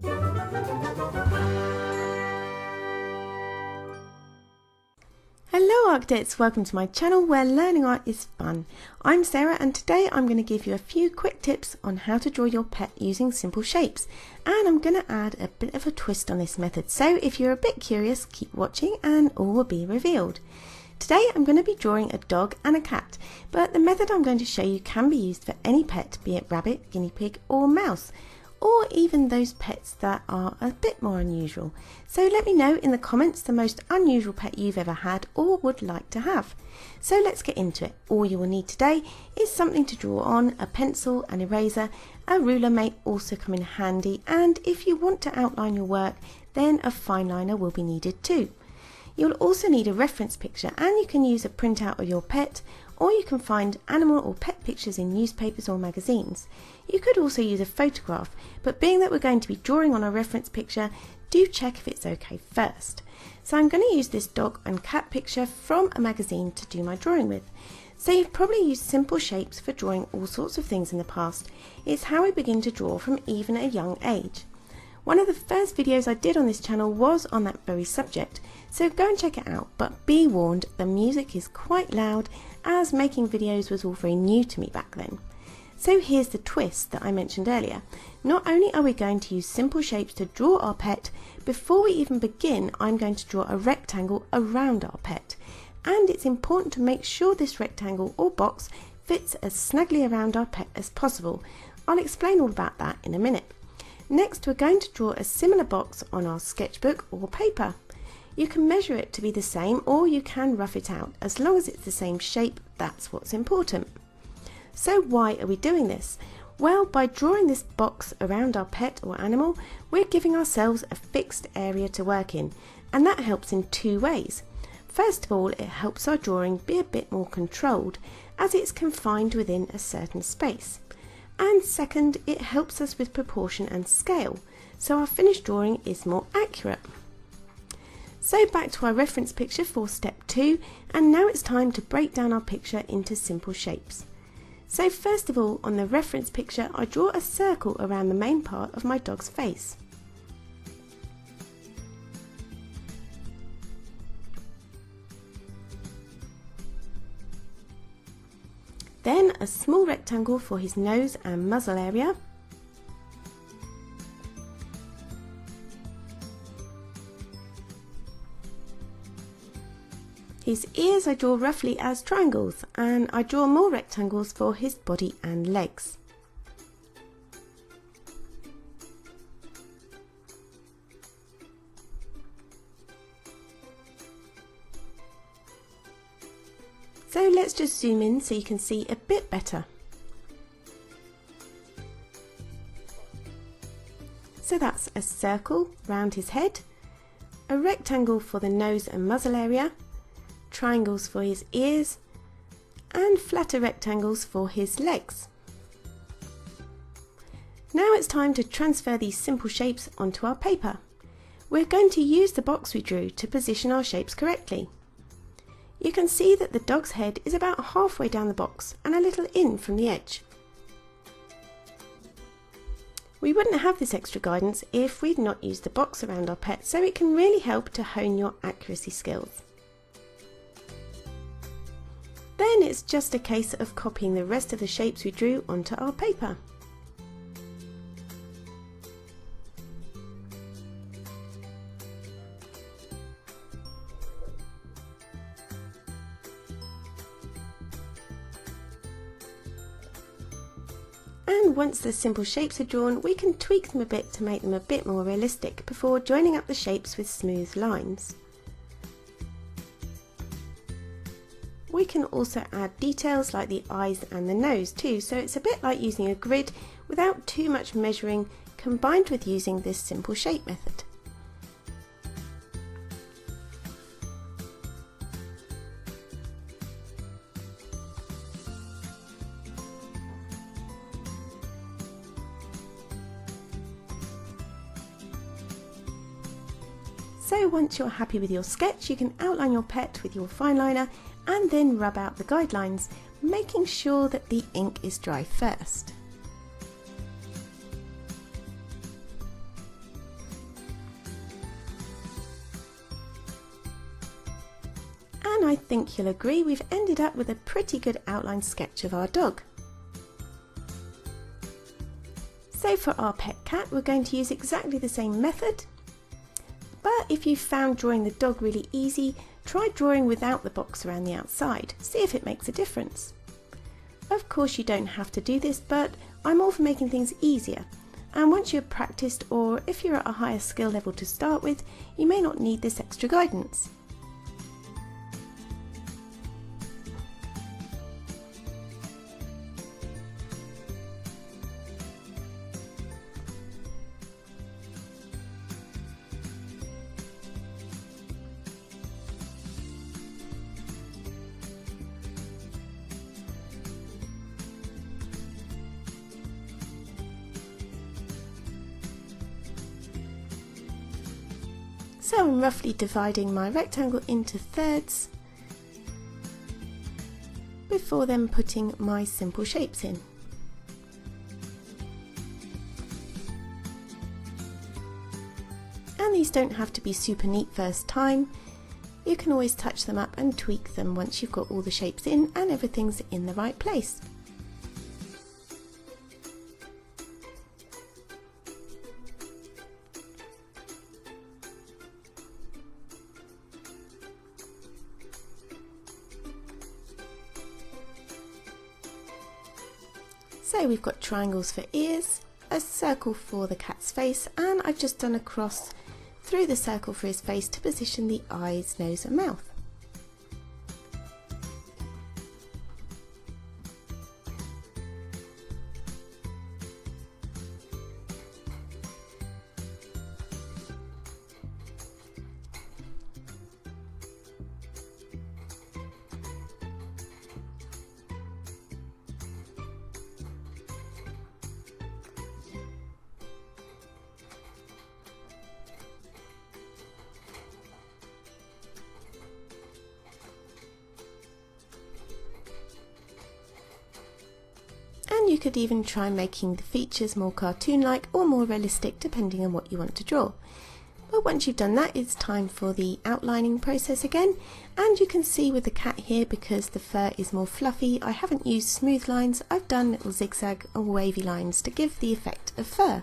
Hello Artcadets, welcome to my channel where learning art is fun. I'm Sarah and today I'm going to give you a few quick tips on how to draw your pet using simple shapes, and I'm going to add a bit of a twist on this method, so if you're a bit curious keep watching and all will be revealed. Today I'm going to be drawing a dog and a cat, but the method I'm going to show you can be used for any pet, be it rabbit, guinea pig or mouse, or even those pets that are a bit more unusual. So let me know in the comments the most unusual pet you've ever had or would like to have. So let's get into it. All you will need today is something to draw on, a pencil, an eraser, a ruler may also come in handy, and if you want to outline your work then a fine liner will be needed too. You'll also need a reference picture, and you can use a printout of your pet, or you can find animal or pet pictures in newspapers or magazines. You could also use a photograph, but being that we're going to be drawing on a reference picture, do check if it's okay first. So I'm going to use this dog and cat picture from a magazine to do my drawing with. So you've probably used simple shapes for drawing all sorts of things in the past. It's how we begin to draw from even a young age. One of the first videos I did on this channel was on that very subject, so go and check it out, but be warned, the music is quite loud as making videos was all very new to me back then. So here's the twist that I mentioned earlier. Not only are we going to use simple shapes to draw our pet, before we even begin I'm going to draw a rectangle around our pet, and it's important to make sure this rectangle or box fits as snugly around our pet as possible. I'll explain all about that in a minute. Next we're going to draw a similar box on our sketchbook or paper. You can measure it to be the same, or you can rough it out. As long as it's the same shape, that's what's important. So why are we doing this? Well, by drawing this box around our pet or animal, we're giving ourselves a fixed area to work in, and that helps in two ways. First of all, it helps our drawing be a bit more controlled, as it's confined within a certain space. And second, it helps us with proportion and scale, so our finished drawing is more accurate. So back to our reference picture for step 2, and now it's time to break down our picture into simple shapes. So first of all, on the reference picture I draw a circle around the main part of my dog's face. Then a small rectangle for his nose and muzzle area. His ears I draw roughly as triangles, and I draw more rectangles for his body and legs. So let's just zoom in so you can see a bit better. So that's a circle round his head, a rectangle for the nose and muzzle area, triangles for his ears, and flatter rectangles for his legs. Now it's time to transfer these simple shapes onto our paper. We're going to use the box we drew to position our shapes correctly. You can see that the dog's head is about halfway down the box and a little in from the edge. We wouldn't have this extra guidance if we'd not used the box around our pet, so it can really help to hone your accuracy skills. Then it's just a case of copying the rest of the shapes we drew onto our paper. And once the simple shapes are drawn, we can tweak them a bit to make them a bit more realistic before joining up the shapes with smooth lines. We can also add details like the eyes and the nose too, so it's a bit like using a grid without too much measuring, combined with using this simple shape method. So once you're happy with your sketch, you can outline your pet with your fine liner and then rub out the guidelines, making sure that the ink is dry first. I think you'll agree we've ended up with a pretty good outline sketch of our dog. So for our pet cat, we're going to use exactly the same method, but if you found drawing the dog really easy, try drawing without the box around the outside, see if it makes a difference. Of course you don't have to do this, but I'm all for making things easier, and once you've practiced, or if you're at a higher skill level to start with, you may not need this extra guidance. So I'm roughly dividing my rectangle into thirds before then putting my simple shapes in. And these don't have to be super neat first time. You can always touch them up and tweak them once you've got all the shapes in and everything's in the right place. So we've got triangles for ears, a circle for the cat's face, and I've just done a cross through the circle for his face to position the eyes, nose and mouth. And you could even try making the features more cartoon-like or more realistic depending on what you want to draw. But once you've done that, it's time for the outlining process again, and you can see with the cat here, because the fur is more fluffy, I haven't used smooth lines, I've done little zigzag or wavy lines to give the effect of fur.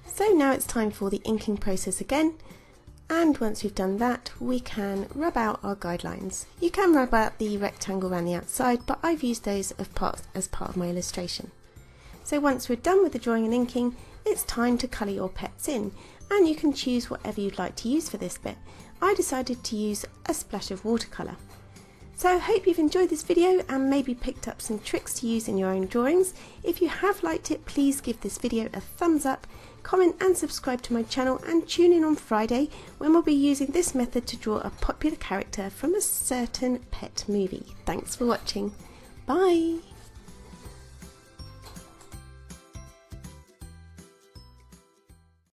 So now it's time for the inking process again, and once we've done that we can rub out our guidelines. You can rub out the rectangle around the outside, but I've used those as part of my illustration. So once we're done with the drawing and inking, it's time to colour your pets in, and you can choose whatever you'd like to use for this bit. I decided to use a splash of watercolour. So I hope you've enjoyed this video and maybe picked up some tricks to use in your own drawings. If you have liked it, please give this video a thumbs up, comment and subscribe to my channel, and tune in on Friday when we'll be using this method to draw a popular character from a certain pet movie. Thanks for watching. Bye!